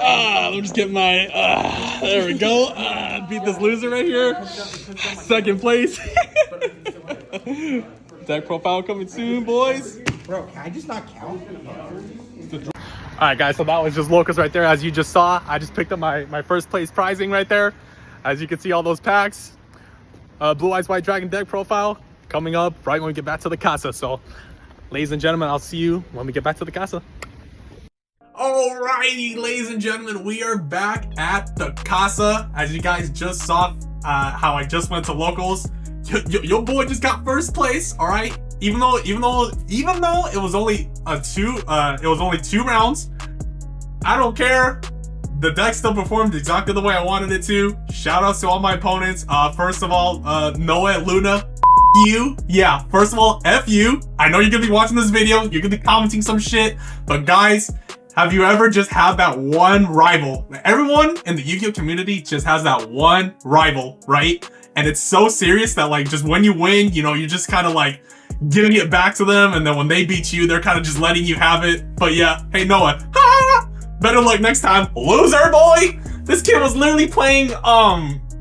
Let me just get my, there we go. Beat this loser right here. Second place. Deck profile coming soon, boys. Bro, can I just not count? Alright guys, so that was just Locust right there. As you just saw, I just picked up my first place prizing right there. As you can see, all those packs. Blue Eyes White Dragon deck profile coming up right when we get back to the casa. So, ladies and gentlemen, I'll see you when we get back to the casa. Alrighty, ladies and gentlemen, we are back at the casa. As you guys just saw, how I just went to locals. Your boy just got first place. All right, even though it was only two rounds. I don't care. The deck still performed exactly the way I wanted it to. Shout outs to all my opponents. First of all, Noah, Luna, you. Yeah, first of all, F you. I know you're gonna be watching this video. You're gonna be commenting some shit. But guys, have you ever just had that one rival? Everyone in the YuGiOh community just has that one rival, right? And it's so serious that like just when you win, you know, you're just kind of like giving it back to them. And then when they beat you, they're kind of just letting you have it. But yeah, hey Noah, better luck next time, loser boy. This kid was literally playing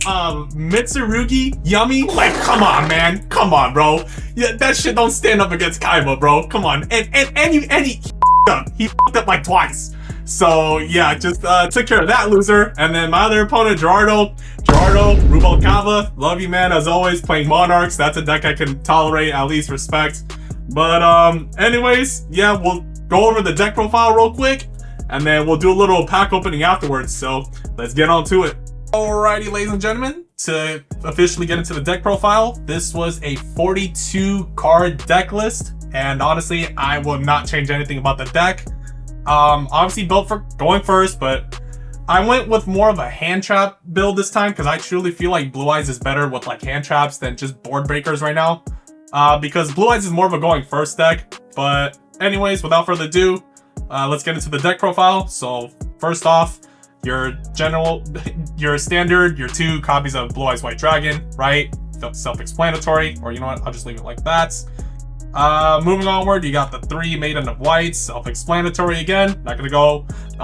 Mitsurugi Yummy. Like, come on, man, come on, bro. Yeah, that shit don't stand up against Kaiba, bro. Come on, and he f***ed up like twice. So yeah, just took care of that loser. And then my other opponent, Gerardo Rubalcava, love you, man, as always. Playing Monarchs, that's a deck I can tolerate, at least respect. But anyways, yeah, we'll go over the deck profile real quick, and then we'll do a little pack opening afterwards. So let's get on to it. Alrighty, ladies and gentlemen, to officially get into the deck profile, this was a 42 card deck list, and honestly, I will not change anything about the deck. Obviously built for going first, but I went with more of a hand trap build this time because I truly feel like Blue Eyes is better with like hand traps than just board breakers right now. Because Blue Eyes is more of a going first deck. But anyways, without further ado, let's get into the deck profile. So first off, your standard, your 2 copies of Blue Eyes White Dragon, right? Self-explanatory, or you know what, I'll just leave it like that. Moving onward, you got the 3 Maiden of Whites, self-explanatory again. I'm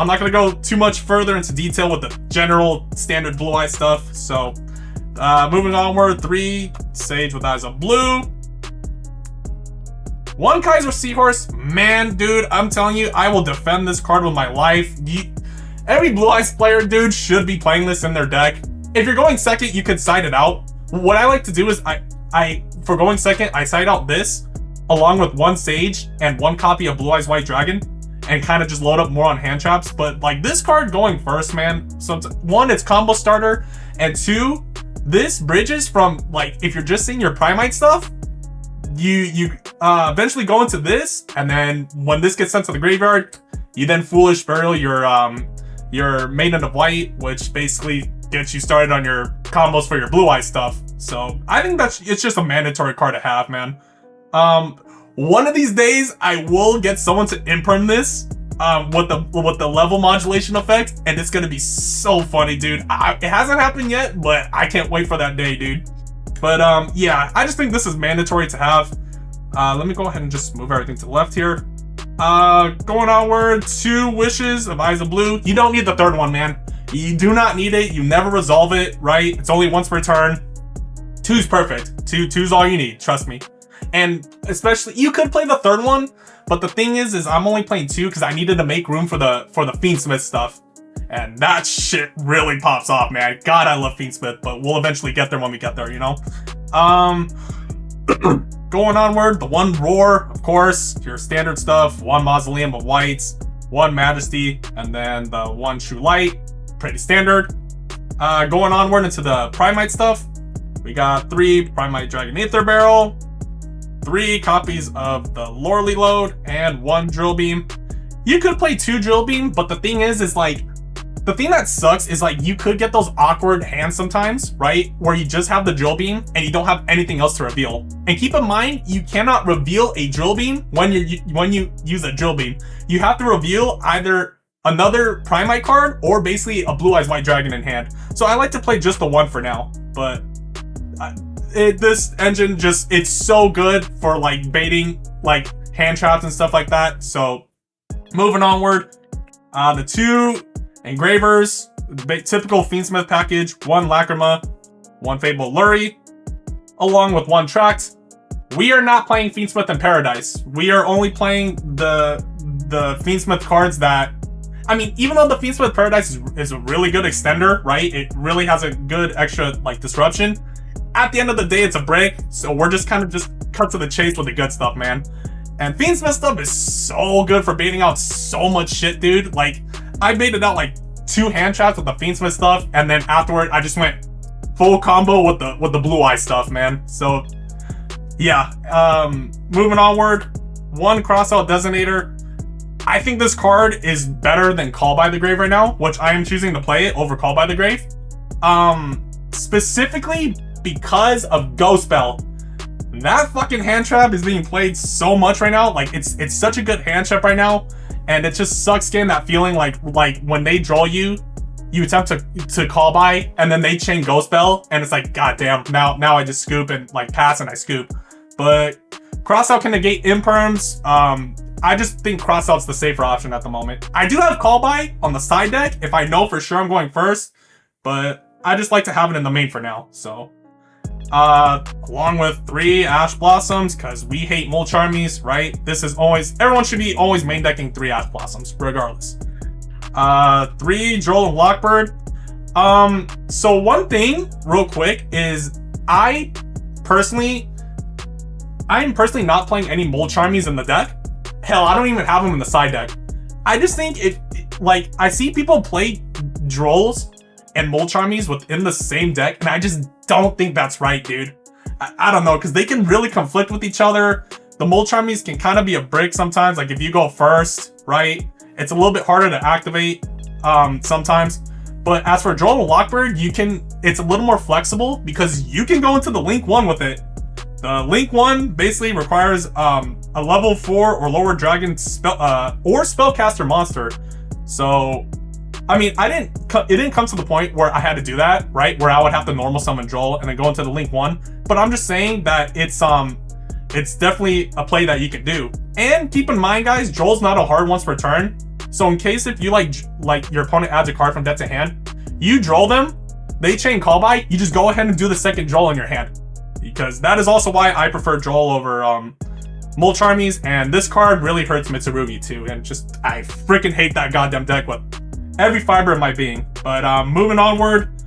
not gonna go too much further into detail with the general standard Blue Eye stuff. So, moving onward, 3 Sage with Eyes of Blue. 1 Kaiser Seahorse. Man, dude, I'm telling you, I will defend this card with my life. Every Blue Eyes player, dude, should be playing this in their deck. If you're going second, you could side it out. What I like to do is, for going second, I side out this, along with 1 Sage and 1 copy of Blue Eyes White Dragon, and kind of just load up more on hand traps. But like this card going first, man, so 1, it's combo starter, and 2, this bridges from, like, if you're just seeing your Primite stuff, you eventually go into this, and then when this gets sent to the graveyard, you then Foolish Burial your Maiden of White, which basically gets you started on your combos for your Blue Eye stuff. So I think it's just a mandatory card to have, man. One of these days I will get someone to imprint this with the level modulation effect, and it's gonna be so funny, dude. It hasn't happened yet, but I can't wait for that day, dude. But yeah, I just think this is mandatory to have. Let me go ahead and just move everything to the left here. Going onward, 2 Wishes of Eyes of Blue. You don't need the 3rd one, man. You do not need it. You never resolve it, right? It's only once per turn. 2's perfect. 2's all you need, trust me. And especially, you could play the 3rd one, but the thing is I'm only playing 2 because I needed to make room for the Fiendsmith stuff. And that shit really pops off, man. God, I love Fiendsmith, but we'll eventually get there when we get there, you know? Going onward, the 1 Roar, of course, your standard stuff, 1 Mausoleum of Whites, 1 Majesty, and then the 1 True Light, pretty standard. Going onward into the Primite stuff, we got 3 Primite Dragon Aether Barrel, 3 copies of the Loreley Load, and 1 Drill Beam. You could play 2 Drill Beam, but the thing is like, the thing that sucks is like you could get those awkward hands sometimes, right? Where you just have the Drill Beam and you don't have anything else to reveal. And keep in mind, you cannot reveal a Drill Beam when you use a Drill Beam. You have to reveal either another Primite card or basically a Blue Eyes White Dragon in hand. So I like to play just the 1 for now, but this engine it's so good for like baiting like hand traps and stuff like that. So moving onward, the 2 Engravers, typical Fiendsmith package, 1 Lacrima, 1 Fable Lurie, along with 1 Tract. We are not playing Fiendsmith in Paradise. We are only playing the Fiendsmith cards that, I mean, even though the Fiendsmith Paradise is a really good extender, right? It really has a good extra, like, disruption. At the end of the day, it's a break, so we're just kind of just cut to the chase with the good stuff, man. And Fiendsmith stuff is so good for baiting out so much shit, dude. Like, I baited out, like, 2 hand traps with the Fiendsmith stuff, and then afterward, I just went full combo with the blue eye stuff, man. So, yeah. Moving onward, 1 Crossout Designator. I think this card is better than Call by the Grave right now, which I am choosing to play it over Call by the Grave. Specifically because of Ghost Spell. That fucking hand trap is being played so much right now. Like, it's such a good hand trap right now, and it just sucks getting that feeling like when they draw you, you attempt to call by, and then they chain Ghost Spell, and it's like, goddamn, now I just scoop and like pass and I scoop. But Crossout can negate imperms. I just think Crossout's the safer option at the moment. I do have Call by on the side deck if I know for sure I'm going first, but I just like to have it in the main for now. So, along with 3 Ash Blossoms, because we hate Mulch Armies, right? This is always, everyone should be always main decking 3 Ash Blossoms, regardless. 3 Droll and Lockbird. So one thing, real quick, is I'm personally not playing any Mulch Armies in the deck. Hell, I don't even have them in the side deck. I just think like, I see people play Drolls and Mulch Armies within the same deck, and I just don't think that's right, dude. I don't know, because they can really conflict with each other. The Mulch Armies can kind of be a brick sometimes, like if you go first, right? It's a little bit harder to activate sometimes. But as for Droll and Lockbird, it's a little more flexible because you can go into the Link 1 with it. The Link 1 basically requires a level 4 or lower dragon spell or spellcaster monster. So, I mean, it didn't come to the point where I had to do that, right? Where I would have to normal summon Droll and then go into the Link 1. But I'm just saying that it's definitely a play that you can do. And keep in mind, guys, Droll's not a hard once per turn. So in case if you like your opponent adds a card from deck to hand, you Droll them, they chain Call by, you just go ahead and do the second Droll in your hand. Because that is also why I prefer Droll over Mulch Armies, and this card really hurts Mitsurugi too, and just, I freaking hate that goddamn deck with every fiber of my being. But moving onward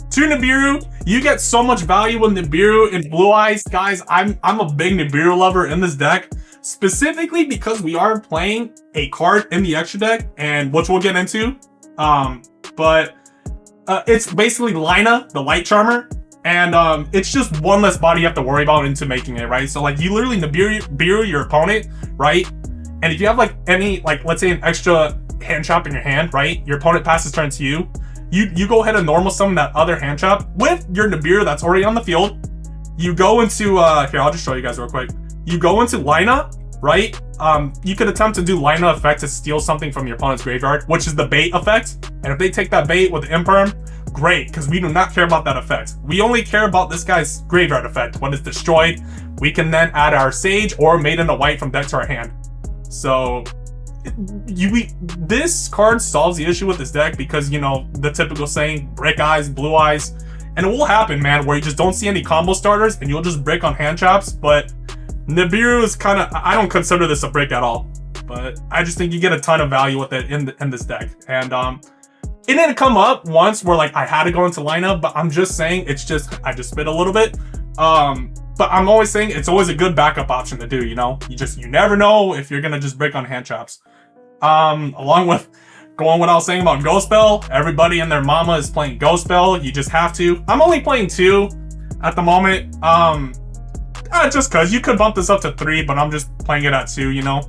to Nibiru, you get so much value with Nibiru in Blue Eyes. Guys, I'm a big Nibiru lover in this deck, specifically because we are playing a card in the extra deck, and which we'll get into. But it's basically Lina, the Light Charmer. And it's just one less body you have to worry about into making it, right? So like, you literally Nibiru your opponent, right? And if you have like any, like, let's say an extra hand trap in your hand, right? Your opponent passes turn to you. You go ahead and normal summon that other hand trap with your Nibiru that's already on the field. You go into, here, I'll just show you guys real quick. You go into Lina, right? You could attempt to do Lina effect to steal something from your opponent's graveyard, which is the bait effect. And if they take that bait with the Imperm, great, because we do not care about that effect. We only care about this guy's graveyard effect. When it's destroyed, we can then add our Sage or Maiden of White from deck to our hand. So this card solves the issue with this deck because, you know, the typical saying, brick eyes, blue eyes. And it will happen, man, where you just don't see any combo starters and you'll just brick on hand traps. But Nibiru is kind of, I don't consider this a brick at all. But I just think you get a ton of value with it in this deck. And it didn't come up once where like I had to go into lineup, but I'm just saying I just spit a little bit. But I'm always saying it's always a good backup option to do, you know? You never know if you're gonna just break on hand traps. Along with going what I was saying about Ghost Spell, everybody and their mama is playing Ghost Spell. You just have to. I'm only playing 2 at the moment. Just cause you could bump this up to 3, but I'm just playing it at 2, you know?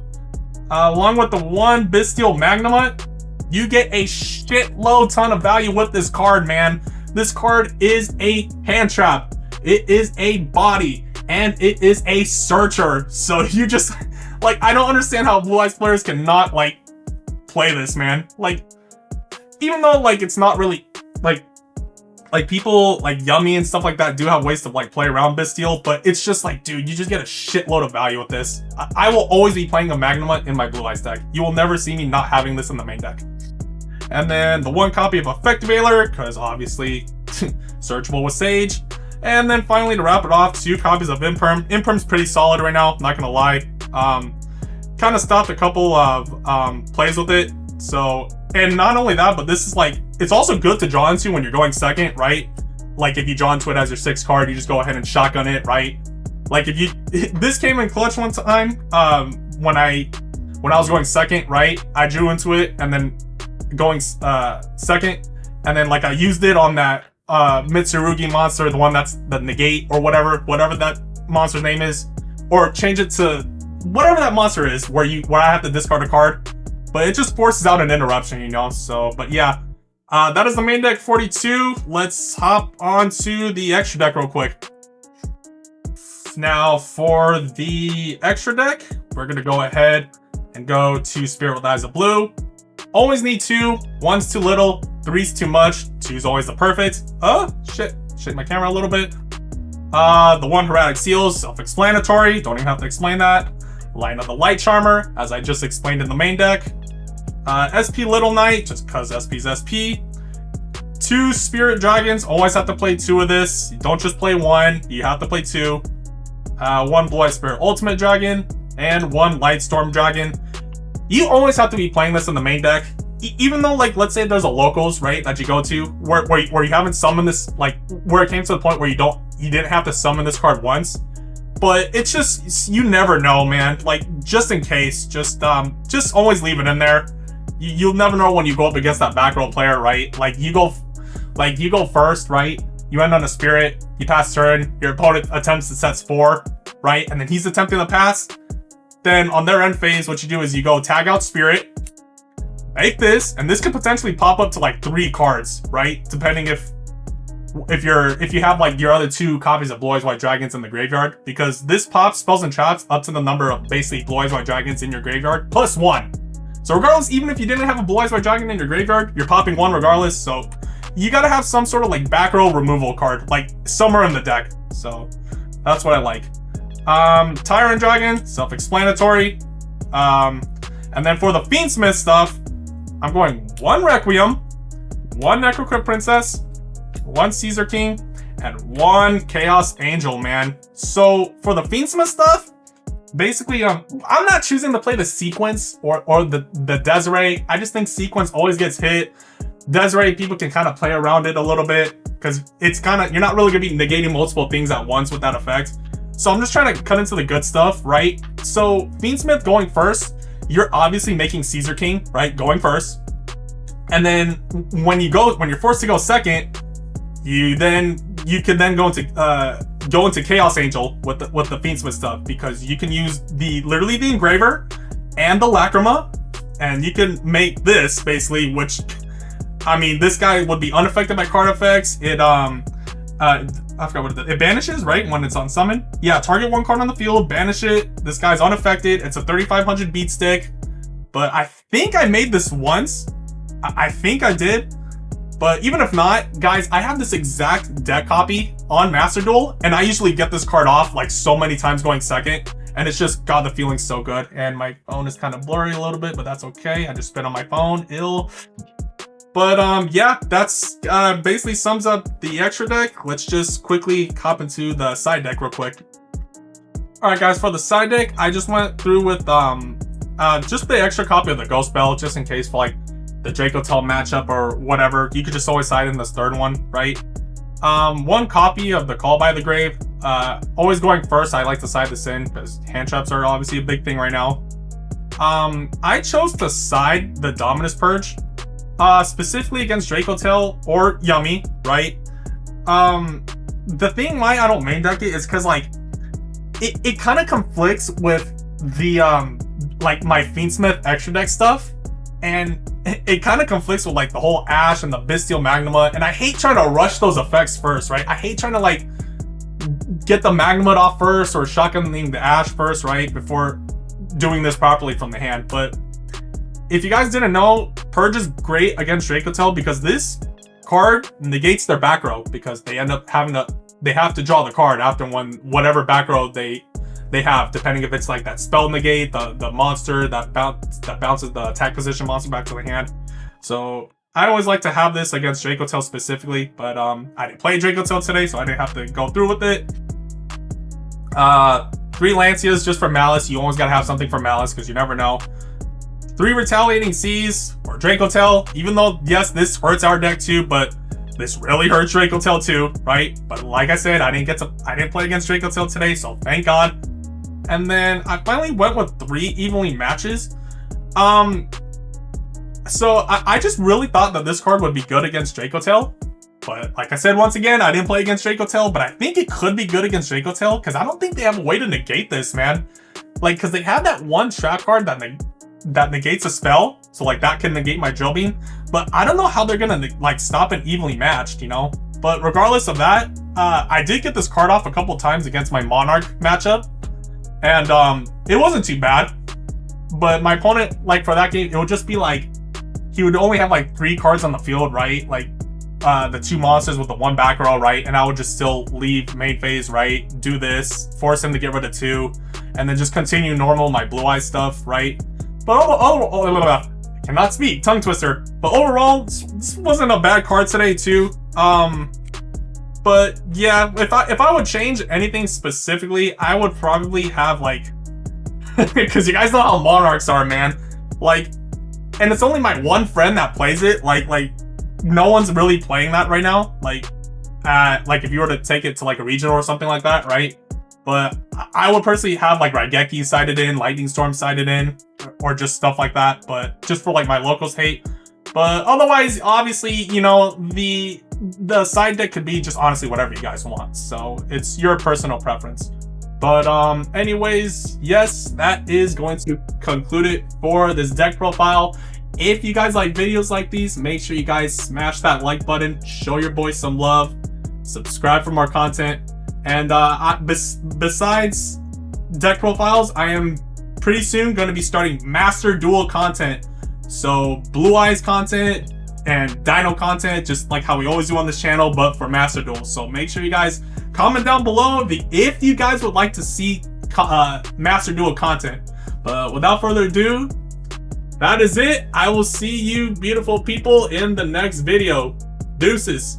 Along with the 1 Bestial Magnemite, you get a shitload ton of value with this card, man. This card is a hand trap. It is a body, and it is a searcher. So you just, like, I don't understand how Blue Eyes players cannot, like, play this, man. Like, even though, like, it's not really, like people, like, Yummy and stuff like that do have ways to, like, play around Bestial, but it's just like, dude, you just get a shitload of value with this. I will always be playing a Magnemite in my Blue Eyes deck. You will never see me not having this in the main deck. And then the one copy of Effect Veiler, because obviously searchable with Sage. And then finally, to wrap it off, 2 copies of Imperm. Imperm's pretty solid right now, not gonna lie. Kind of stopped a couple of plays with it. So, and not only that, but this is like, it's also good to draw into when you're going second, right? Like if you draw into it as your 6th card, you just go ahead and shotgun it, right? Like if you, this came in clutch one time, when I was going second, right? I drew into it and then going second, and then like I used it on that Mitsurugi monster, the one that's the negate or whatever that monster's name is, or change it to whatever that monster is where I have to discard a card, but it just forces out an interruption, you know. So, but yeah, that is the main deck 42. Let's hop onto the extra deck real quick. Now for the extra deck, we're gonna go ahead and go to Spirit with Eyes of Blue. Always need 2. 1's too little, 3's too much, 2's always the perfect. Shake my camera a little bit. The 1 Hermetic Seals, self-explanatory, don't even have to explain that. Line of the Light Charmer, as I just explained in the main deck. SP Little Knight, just because SP's SP. 2 Spirit Dragons, always have to play 2 of this. You don't just play 1, you have to play 2. 1 Blue-Eyed Spirit Ultimate Dragon, and 1 Lightstorm Dragon. You always have to be playing this in the main deck. Even though, like, let's say there's a locals, right, that you go to, where you haven't summoned this, like, where it came to the point where you didn't have to summon this card once. But it's just, you never know, man. Like, just in case, just always leave it in there. You'll never know when you go up against that back row player, right? Like you go first, right? You end on a Spirit, you pass turn, your opponent attempts to set 4, right? And then he's attempting to pass. Then on their end phase, what you do is you go tag out Spirit, make this, and this could potentially pop up to like 3 cards, right? Depending if you have like your other 2 copies of Blue Eyes White Dragons in the graveyard, because this pops spells and traps up to the number of basically Blue Eyes White Dragons in your graveyard plus 1. So regardless, even if you didn't have a Blue Eyes White Dragon in your graveyard, you're popping 1 regardless. So you gotta have some sort of like back row removal card, like somewhere in the deck. So that's what I like. Tyrant Dragon, self-explanatory. And then for the Fiendsmith stuff, I'm going 1 Requiem, 1 Necrocrypt Princess, 1 Caesar King, and 1 Chaos Angel, man. So for the Fiendsmith stuff, basically, I'm not choosing to play the Sequence or the Desiree. I just think Sequence always gets hit. Desiree, people can kind of play around it a little bit because it's kind of, you're not really going to be negating multiple things at once with that effect. So I'm just trying to cut into the good stuff, right? So Fiendsmith going first, you're obviously making Caesar King, right? Going first. And then when you're forced to go second, you can then go into Chaos Angel with the Fiendsmith stuff, because you can use literally the Engraver and the Lacrima, and you can make this basically, which, I mean, this guy would be unaffected by card effects. I forgot what it did. It banishes, right? When it's on summon. Yeah, target 1 card on the field, banish it. This guy's unaffected. It's a 3500 beat stick. But I think I made this once. I think I did. But even if not, guys, I have this exact deck copy on Master Duel, and I usually get this card off like so many times going second, and it's just got the feeling so good. And my phone is kind of blurry a little bit, but that's okay. I just spit on my phone, ill. But yeah, that's basically sums up the extra deck. Let's just quickly hop into the side deck real quick. All right, guys, for the side deck, I just went through with just the extra copy of the Ghost Bell, just in case for like the Draco Tell matchup or whatever. You could just always side in this 3rd one, right? 1 copy of the Call by the Grave. Always going first, I like to side this in because hand traps are obviously a big thing right now. I chose to side the Dominus Purge, specifically against Draco Tail or Yummy, right? The thing why I don't main deck it is because like it kind of conflicts with the like my Fiendsmith extra deck stuff, and it kind of conflicts with like the whole Ash and the Bestial Magnuma, and I hate trying to rush those effects first, right? I hate trying to like get the Magnuma off first or shotgunning the Ash first, right, before doing this properly from the hand. But if you guys didn't know, Purge is great against Draco Tail because this card negates their back row, because they end up they have to draw the card after whatever back row they have, depending if it's like that spell negate, the monster that bounces the attack position monster back to the hand. So I always like to have this against YuGiOh specifically, but I didn't play YuGiOh today, so I didn't have to go through with it. 3 Lancias just for Malice. You always gotta have something for Malice because you never know. 3 Retaliating Seas for YuGiOh, even though, yes, this hurts our deck too, but this really hurts YuGiOh too, right? But like I said, I didn't play against YuGiOh today, so thank God. And then I finally went with 3 evenly matches. So I just really thought that this card would be good against YuGiOh. But like I said, once again, I didn't play against YuGiOh, but I think it could be good against YuGiOh because I don't think they have a way to negate this, man. Like, because they have that one trap card that negates a spell, so like that can negate my Drill Beam. But I don't know how they're gonna like stop it evenly matched, you know. But regardless of that, I did get this card off a couple times against my Monarch matchup, and it wasn't too bad. But my opponent, like for that game, it would just be like he would only have like 3 cards on the field, right? Like the 2 monsters with the 1 back row, right? And I would just still leave main phase, right? Do this, force him to get rid of 2, and then just continue normal my Blue Eyes stuff, right? But I cannot speak, tongue twister. But overall, this wasn't a bad card today too. But yeah, if I would change anything specifically, I would probably have like, because you guys know how Monarchs are, man. Like, and it's only my one friend that plays it. Like no one's really playing that right now. Like if you were to take it to like a regional or something like that, right? But I would personally have like Raigeki sided in, Lightning Storm sided in, or just stuff like that. But just for like my locals hate. But otherwise, obviously, you know, the side deck could be just honestly whatever you guys want. So it's your personal preference. But anyways, yes, that is going to conclude it for this deck profile. If you guys like videos like these, make sure you guys smash that like button, show your boys some love, subscribe for more content. And besides deck profiles, I am pretty soon going to be starting Master Duel content. So Blue Eyes content and Dino content, just like how we always do on this channel, but for Master Duel. So make sure you guys comment down below if you guys would like to see Master Duel content. But without further ado, that is it. I will see you beautiful people in the next video. Deuces.